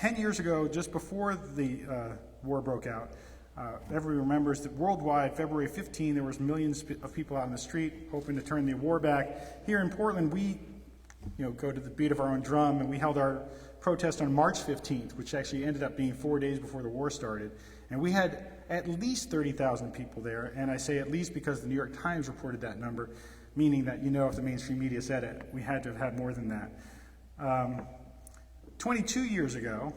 10 years ago, just before the war broke out, everybody remembers that worldwide, February 15, there was millions of people out in the street hoping to turn the war back. Here in Portland, we go to the beat of our own drum, and we held our protest on March 15th, which actually ended up being 4 days before the war started. And we had at least 30,000 people there, and I say at least because the New York Times reported that number, meaning that if the mainstream media said it, we had to have had more than that. 22 years ago,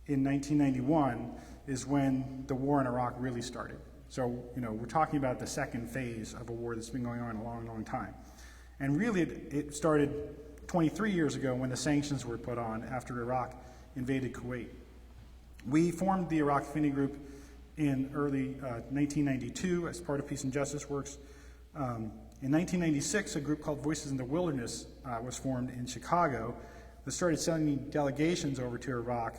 in 1991, is when the war in Iraq really started. So, we're talking about the second phase of a war that's been going on a long, long time. And really, it started 23 years ago when the sanctions were put on after Iraq invaded Kuwait. We formed the Iraq Affinity Group in early 1992 as part of Peace and Justice Works. In 1996, a group called Voices in the Wilderness was formed in Chicago that started sending delegations over to Iraq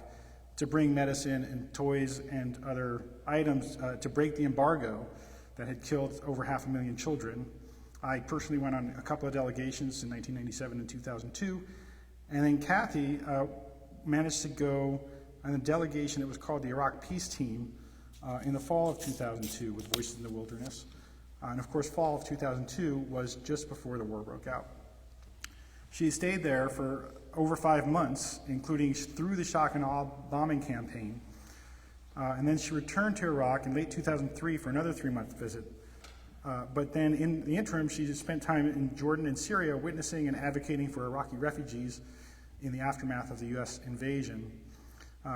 to bring medicine and toys and other items to break the embargo that had killed over 500,000 children. I personally went on a couple of delegations in 1997 and 2002, and then Cathy managed to go on a delegation that was called the Iraq Peace Team in the fall of 2002 with Voices in the Wilderness. And of course, fall of 2002 was just before the war broke out. She stayed there for over 5 months, including through the shock and awe bombing campaign. And then she returned to Iraq in late 2003 for another 3-month visit. But then in the interim, she spent time in Jordan and Syria witnessing and advocating for Iraqi refugees in the aftermath of the U.S. invasion.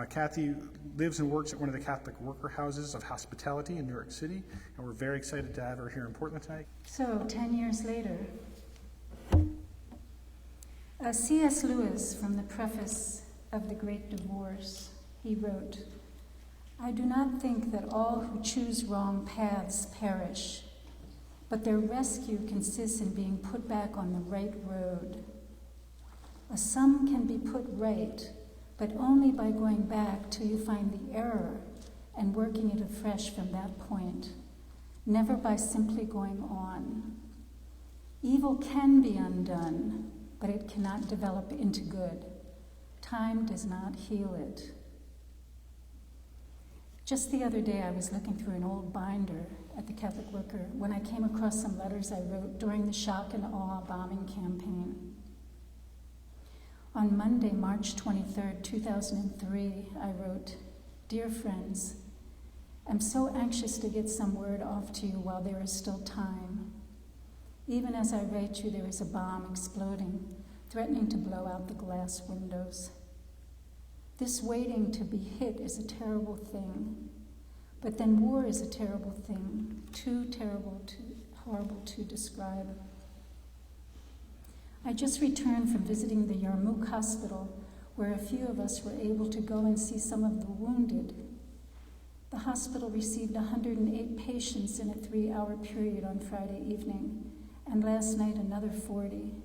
Cathy lives and works at one of the Catholic worker houses of hospitality in New York City, and we're very excited to have her here in Portland tonight. So, 10 years later, C.S. Lewis, from the preface of The Great Divorce, he wrote, "I do not think that all who choose wrong paths perish, but their rescue consists in being put back on the right road. A sum can be put right, but only by going back till you find the error and working it afresh from that point, never by simply going on. Evil can be undone, but it cannot develop into good. Time does not heal it." Just the other day, I was looking through an old binder at the Catholic Worker when I came across some letters I wrote during the shock and awe bombing campaign. On Monday, March 23rd, 2003, I wrote, "Dear friends, I'm so anxious to get some word off to you while there is still time. Even as I write you, there is a bomb exploding, threatening to blow out the glass windows. This waiting to be hit is a terrible thing, but then war is a terrible thing, too terrible, too horrible to describe. I just returned from visiting the Yarmouk hospital, where a few of us were able to go and see some of the wounded. The hospital received 108 patients in a 3-hour period on Friday evening, and last night another 40.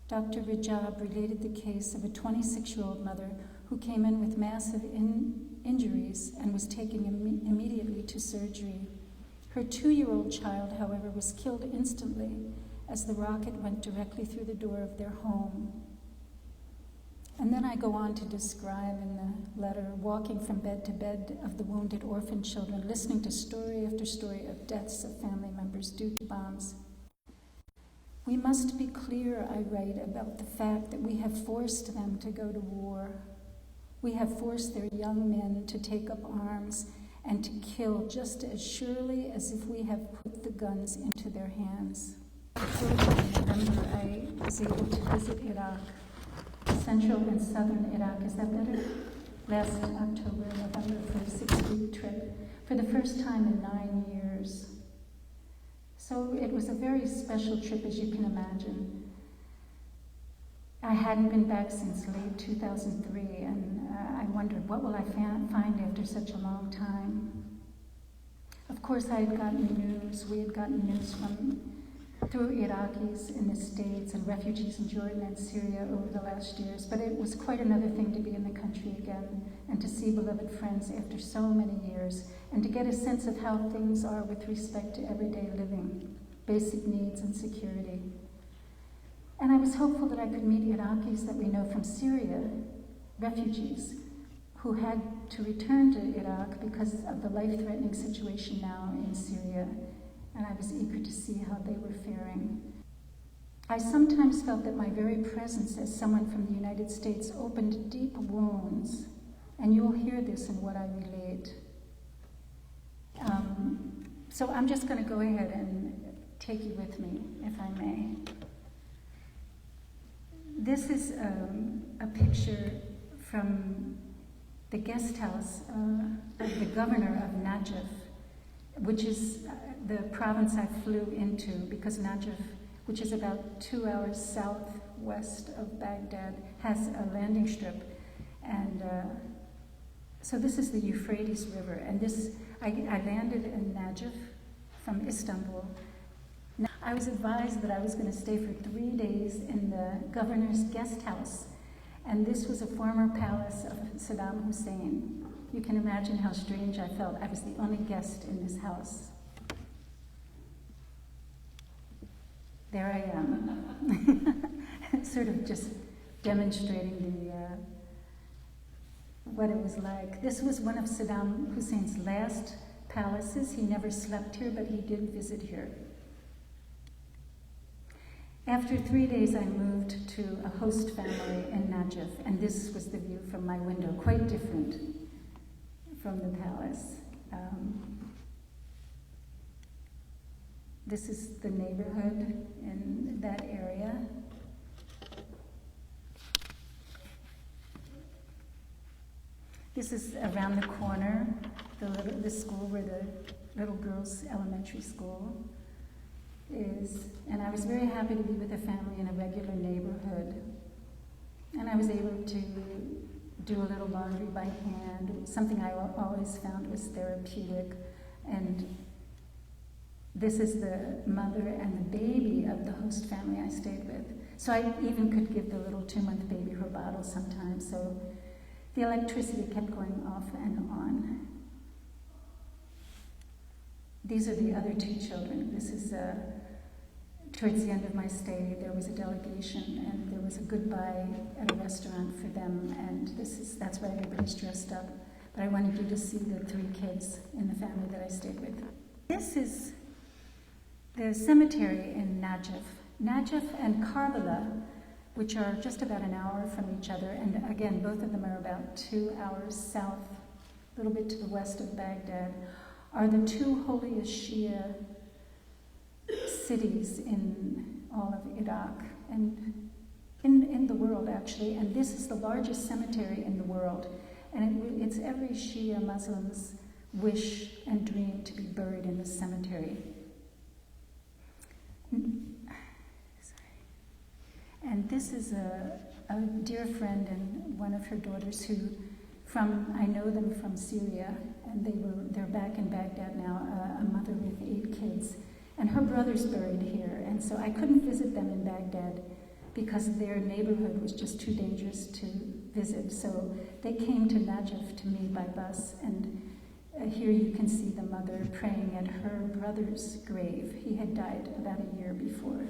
Dr. Rajab related the case of a 26-year-old mother who came in with massive injuries and was taken immediately to surgery. Her 2-year-old child, however, was killed instantly as the rocket went directly through the door of their home. And then I go on to describe in the letter walking from bed to bed of the wounded orphan children, listening to story after story of deaths of family members due to bombs. We must be clear, I write, about the fact that we have forced them to go to war. We have forced their young men to take up arms and to kill just as surely as if we have put the guns into their hands. In November, I was able to visit Iraq, central and southern Iraq. Is that better? Last October, November, for a 6-week trip, for the first time in 9 years. So it was a very special trip, as you can imagine. I hadn't been back since late 2003, and I wondered, what will I find after such a long time? Of course, I had gotten news. We had gotten news through Iraqis in the States and refugees in Jordan and Syria over the last years, but it was quite another thing to be in the country again and to see beloved friends after so many years and to get a sense of how things are with respect to everyday living, basic needs and security. And I was hopeful that I could meet Iraqis that we know from Syria, refugees, who had to return to Iraq because of the life-threatening situation now in Syria, and I was eager to see how they were faring. I sometimes felt that my very presence as someone from the United States opened deep wounds, and you'll hear this in what I relate. So I'm just going to go ahead and take you with me, if I may. This is a picture from the guest house of the governor of Najaf, which is the province I flew into, because Najaf, which is about 2 hours southwest of Baghdad, has a landing strip. And so this is the Euphrates River. And this, I landed in Najaf from Istanbul. Now, I was advised that I was going to stay for 3 days in the governor's guest house. And this was a former palace of Saddam Hussein. You can imagine how strange I felt. I was the only guest in this house. There I am, sort of just demonstrating what it was like. This was one of Saddam Hussein's last palaces. He never slept here, but he did visit here. After 3 days, I moved to a host family in Najaf, and this was the view from my window, quite different from the palace. This is the neighborhood in that area. This is around the corner, the school where the little girls' elementary school is. And I was very happy to be with a family in a regular neighborhood. And I was able to do a little laundry by hand, something I always found was therapeutic. And this is the mother and the baby of the host family I stayed with. So I even could give the little 2-month baby her bottle sometimes. So the electricity kept going off and on. These are the other 2 children. This is towards the end of my stay. There was a delegation, and there was a goodbye at a restaurant for them. And that's why everybody's dressed up. But I wanted you to see the 3 kids in the family that I stayed with. This is the cemetery in Najaf. Najaf and Karbala, which are just about an hour from each other, and again, both of them are about 2 hours south, a little bit to the west of Baghdad, are the 2 holiest Shia cities in all of Iraq, and in the world, actually. And this is the largest cemetery in the world, and it's every Shia Muslim's wish and dream to be buried in this cemetery. And this is a dear friend and one of her daughters who, I know them from Syria, and they're back in Baghdad now, a mother with 8 kids. And her brother's buried here, and so I couldn't visit them in Baghdad because their neighborhood was just too dangerous to visit. So they came to Najaf to me by bus, and here you can see the mother praying at her brother's grave. He had died about a year before.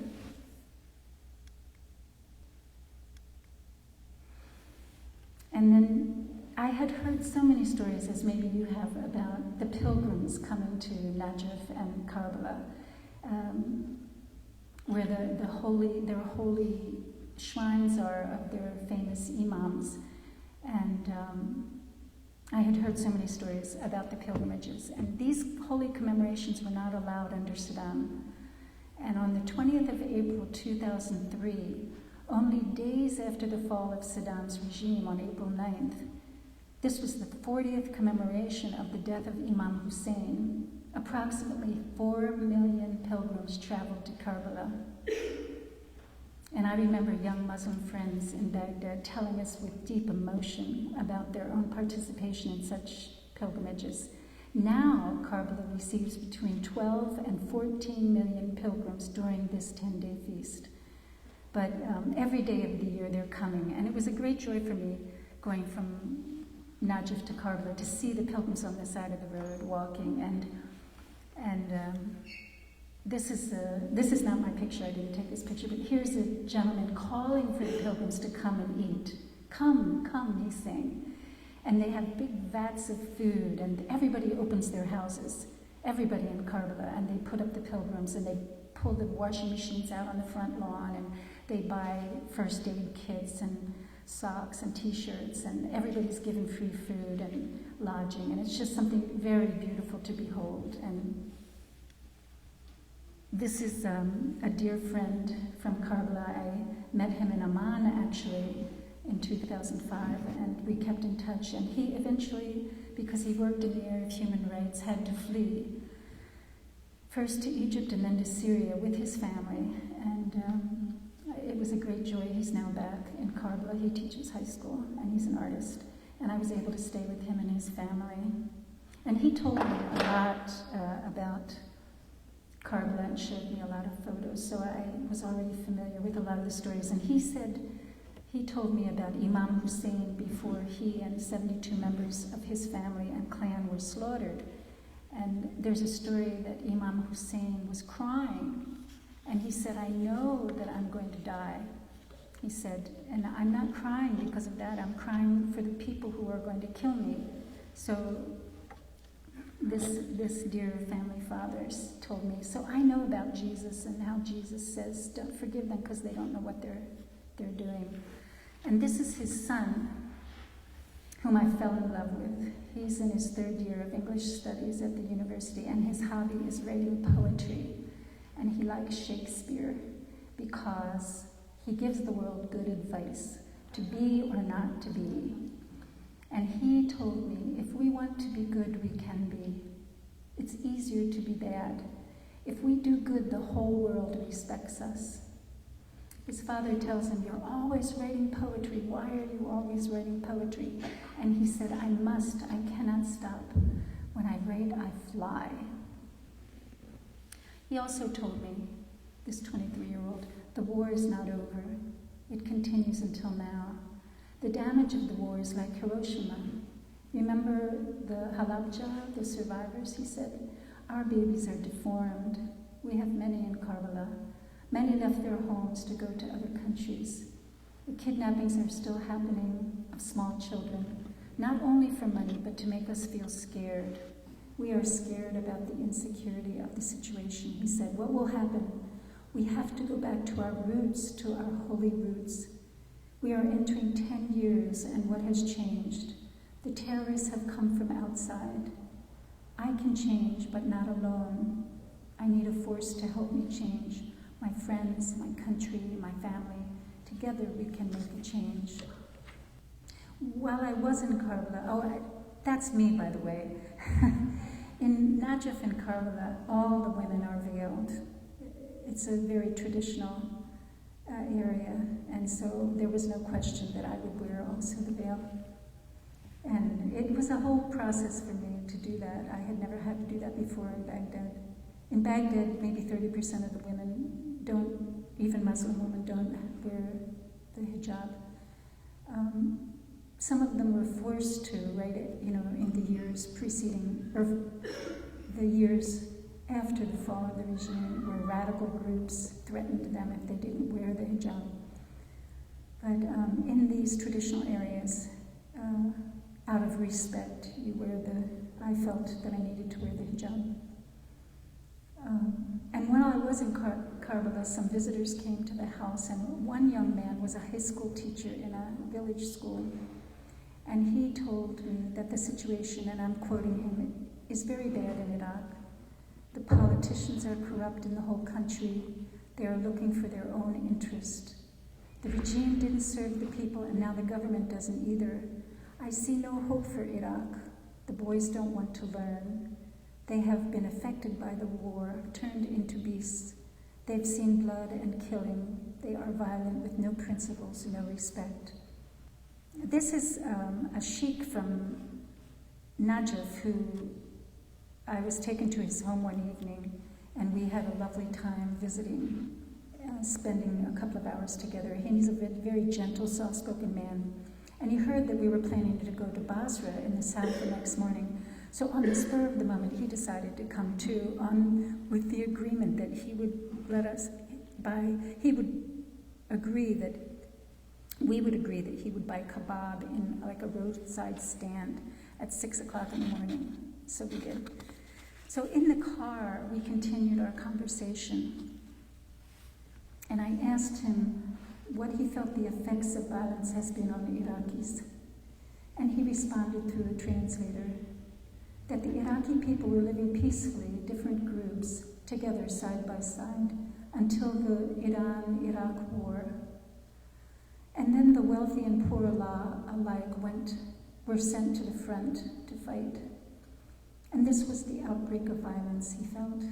And then I had heard so many stories, as maybe you have, about the pilgrims coming to Najaf and Karbala, where their holy shrines are of their famous imams. And I had heard so many stories about the pilgrimages. And these holy commemorations were not allowed under Saddam. And on the 20th of April 2003, only days after the fall of Saddam's regime on April 9th, this was the 40th commemoration of the death of Imam Hussein. Approximately 4 million pilgrims traveled to Karbala. And I remember young Muslim friends in Baghdad telling us with deep emotion about their own participation in such pilgrimages. Now, Karbala receives between 12 and 14 million pilgrims during this 10-day feast. But every day of the year they're coming. And it was a great joy for me going from Najaf to Karbala to see the pilgrims on the side of the road walking. And this is not my picture, I didn't take this picture, but here's a gentleman calling for the pilgrims to come and eat. Come, come, he's saying. And they have big vats of food, and everybody opens their houses, everybody in Karbala, and they put up the pilgrims, and they pull the washing machines out on the front lawn, and they buy first aid kits and socks and t-shirts, and everybody's given free food and lodging, and it's just something very beautiful to behold. And this is a dear friend from Karbala. I met him in Amman, actually, in 2005, and we kept in touch. And he eventually, because he worked in the area of human rights, had to flee, first to Egypt and then to Syria with his family. And it was a great joy. He's now back in Karbala. He teaches high school, and he's an artist. And I was able to stay with him and his family. And he told me a lot about Karbala and showed me a lot of photos, so I was already familiar with a lot of the stories. And he told me about Imam Hussein before he and 72 members of his family and clan were slaughtered. And there's a story that Imam Hussein was crying, and he said, I know that I'm going to die. He said, and I'm not crying because of that, I'm crying for the people who are going to kill me. So this dear family father told me, so I know about Jesus and how Jesus says, don't forgive them because they don't know what they're doing. And this is his son, whom I fell in love with. He's in his 3rd year of English studies at the university, and his hobby is writing poetry. And he likes Shakespeare because he gives the world good advice, to be or not to be. And he told me, if we want to be good, we can be. It's easier to be bad. If we do good, the whole world respects us. His father tells him, you're always writing poetry. Why are you always writing poetry? And he said, I cannot stop. When I write, I fly. He also told me, this 23-year-old, the war is not over. It continues until now. The damage of the war is like Hiroshima. Remember the Halabja, the survivors? He said, our babies are deformed. We have many in Karbala. Many left their homes to go to other countries. The kidnappings are still happening of small children, not only for money, but to make us feel scared. We are scared about the insecurity of the situation. He said, what will happen? We have to go back to our roots, to our holy roots. We are entering 10 years, and what has changed? The terrorists have come from outside. I can change, but not alone. I need a force to help me change. My friends, my country, my family. Together we can make a change. While I was in Karbala, that's me, by the way. In Najaf and Karbala, all the women are veiled. It's a very traditional area, and so there was no question that I would wear also the veil. And it was a whole process for me to do that. I had never had to do that before in Baghdad. In Baghdad, maybe 30% of the women don't, even Muslim women don't wear the hijab. Some of them were forced to, right, in the years preceding, or the years after the fall of the regime, where radical groups threatened them if they didn't wear the hijab. But in these traditional areas, out of respect, I felt that I needed to wear the hijab. And when I was in Karbala, some visitors came to the house, and one young man was a high school teacher in a village school. And he told me that the situation, and I'm quoting him, is very bad in Iraq. The politicians are corrupt in the whole country. They are looking for their own interest. The regime didn't serve the people, and now the government doesn't either. I see no hope for Iraq. The boys don't want to learn. They have been affected by the war, turned into beasts. They've seen blood and killing. They are violent with no principles, no respect. This is a sheikh from Najaf who I was taken to his home one evening, and we had a lovely time visiting, spending a couple of hours together. He's a very gentle, soft-spoken man. And he heard that we were planning to go to Basra in the south the next morning. So on the spur of the moment, he decided to come too, with the agreement that he would let us buy, he would agree that, we would agree that he would buy kebab in like a roadside stand at 6 o'clock in the morning. So we did. So in the car, we continued our conversation. And I asked him what he felt the effects of violence has been on the Iraqis. And he responded through a translator that the Iraqi people were living peacefully, different groups, together side by side, until the Iran-Iraq war. And then the wealthy and poor alike were sent to the front to fight. And this was the outbreak of violence he felt.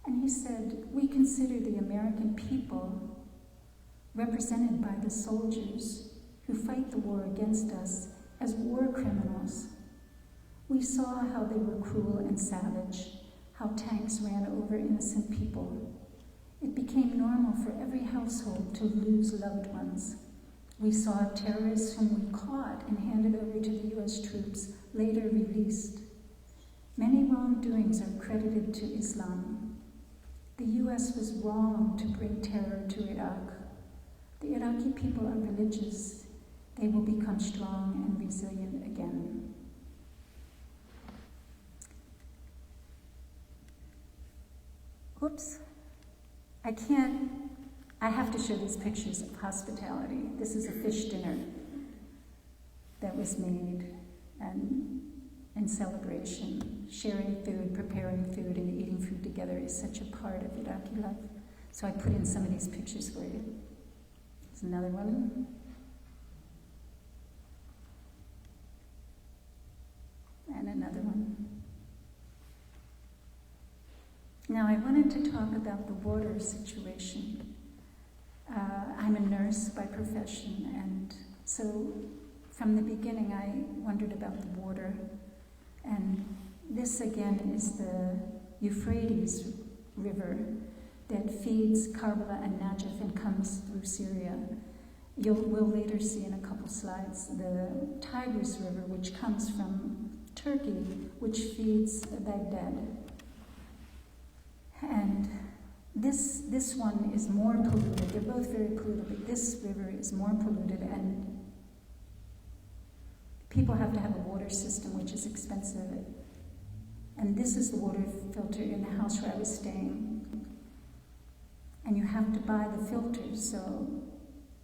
And he said, we consider the American people, represented by the soldiers who fight the war against us, as war criminals. We saw how they were cruel and savage, how tanks ran over innocent people. It became normal for every household to lose loved ones. We saw terrorists whom we caught and handed over to the US troops, later released. Many wrongdoings are credited to Islam. The US was wrong to bring terror to Iraq. The Iraqi people are religious. They will become strong and resilient again. Whoops. I have to show these pictures of hospitality. This is a fish dinner that was made in celebration. Sharing food, preparing food, and eating food together is such a part of Iraqi life. So I put in some of these pictures for you. There's another one. And another one. Now I wanted to talk about the water situation. I'm a nurse by profession, and so from the beginning I wondered about the water. And this again is the Euphrates River that feeds Karbala and Najaf and comes through Syria. We'll later see in a couple slides the Tigris River, which comes from Turkey, which feeds Baghdad. And this one is more polluted. They're both very polluted, but this river is more polluted, and people have to have a water system, which is expensive. And this is the water filter in the house where I was staying. And you have to buy the filters, so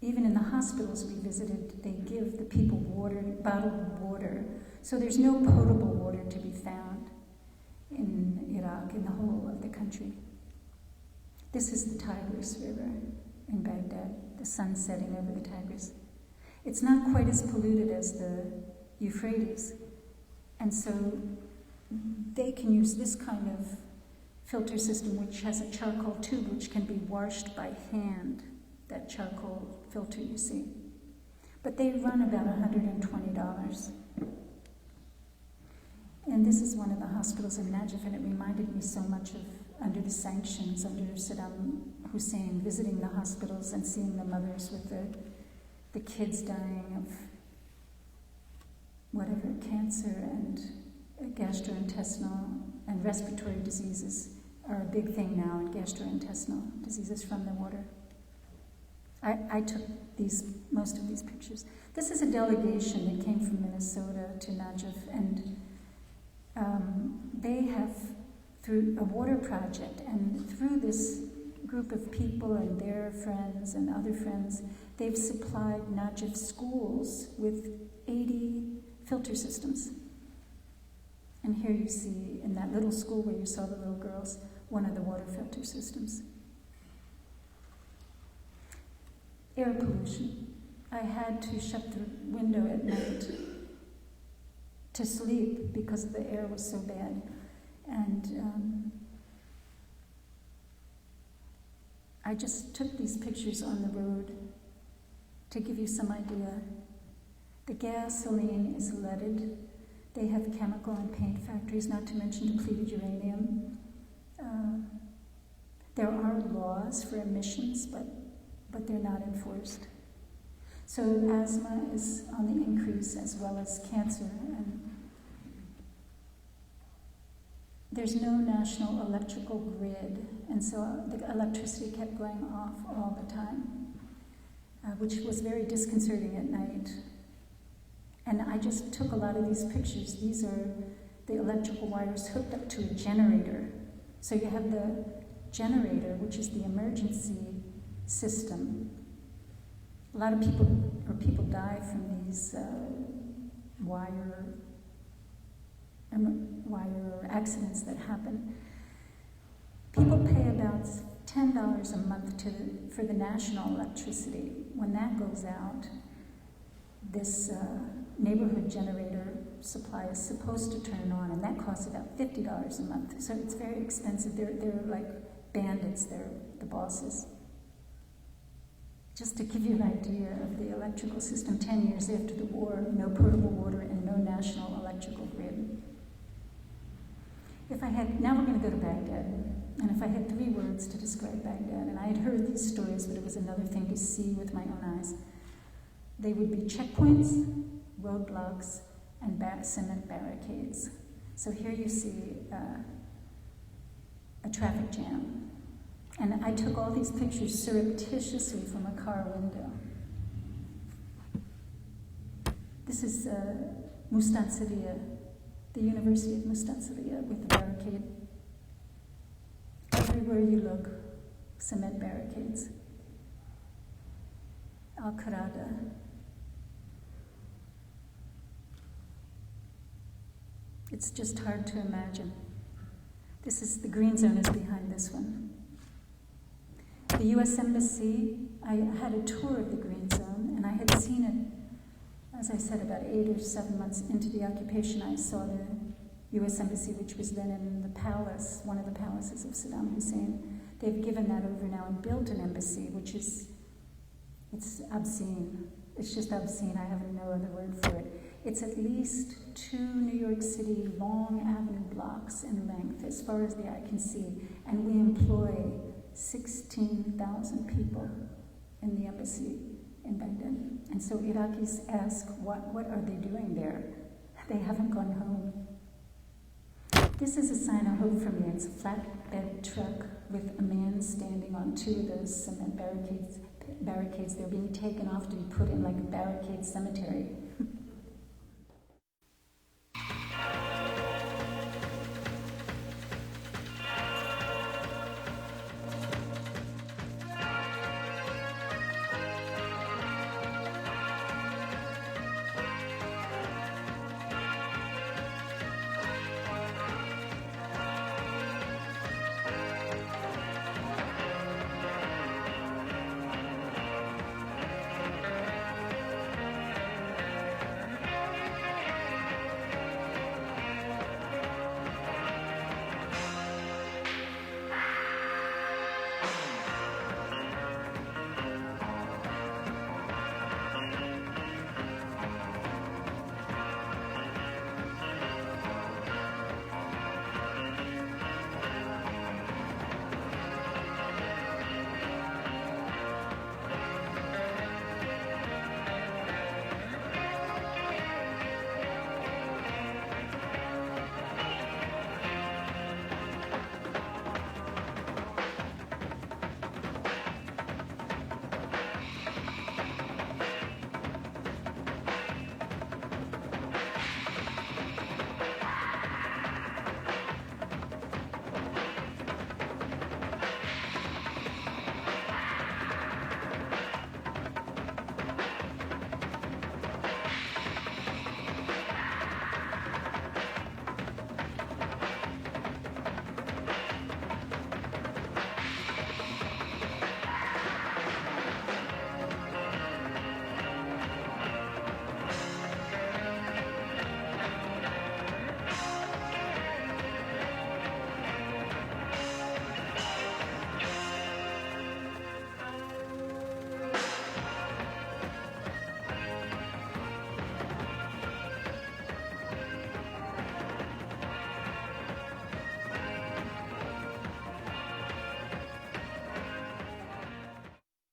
even in the hospitals we visited, they give the people water, bottled water. So there's no potable water to be found in Iraq, in the whole of the country. This is the Tigris River in Baghdad, the sun setting over the Tigris. It's not quite as polluted as the Euphrates, and so they can use this kind of filter system, which has a charcoal tube which can be washed by hand, that charcoal filter you see. But they run about $120. And this is one of the hospitals in Najaf, and it reminded me so much of under the sanctions, under Saddam Hussein, visiting the hospitals and seeing the mothers with the kids dying of whatever, cancer and gastrointestinal and respiratory diseases are a big thing now, and gastrointestinal diseases from the water. I took most of these pictures. This is a delegation that came from Minnesota to Najaf, and they have, through a water project, and through this group of people and their friends and other friends, they've supplied Najaf schools with 80 filter systems. And here you see, in that little school where you saw the little girls, one of the water filter systems. Air pollution. I had to shut the window at night to sleep because the air was so bad. And I just took these pictures on the road to give you some idea. The gasoline is leaded. They have chemical and paint factories, not to mention depleted uranium. There are laws for emissions, but they're not enforced. So asthma is on the increase, as well as cancer. And there's no national electrical grid, and so the electricity kept going off all the time, which was very disconcerting at night. And I just took a lot of these pictures. These are the electrical wires hooked up to a generator. So you have the generator, which is the emergency system. A lot of people die from these wire accidents that happen. People pay about $10 a month for the national electricity. When that goes out, this neighborhood generator supply is supposed to turn on, and that costs about $50 a month. So it's very expensive. They're like bandits. They're the bosses. Just to give you an idea of the electrical system, 10 years after the war, no potable water and no national electrical grid. Now we're going to go to Baghdad, and if I had 3 words to describe Baghdad, and I had heard these stories, but it was another thing to see with my own eyes, they would be checkpoints, roadblocks, and cement barricades. So here you see a traffic jam. And I took all these pictures surreptitiously from a car window. This is Mustansiriya, the University of Mustansiriya with the barricade. Everywhere you look, cement barricades. Al-Qarada. It's just hard to imagine. This is the green zone is behind this one. The U.S. Embassy, I had a tour of the green zone, and I had seen it, as I said, about 8 or 7 months into the occupation. I saw the U.S. Embassy, which was then in the palace, one of the palaces of Saddam Hussein. They've given that over now and built an embassy, which is, it's obscene. It's just obscene. I have no other word for it. It's at least 2 New York City long avenue blocks in length, as far as the eye can see, and we employ 16,000 people in the embassy in Baghdad. And so Iraqis ask, what are they doing there? They haven't gone home. This is a sign of hope for me. It's a flatbed truck with a man standing on 2 of those cement barricades. They're being taken off to be put in like a barricade cemetery.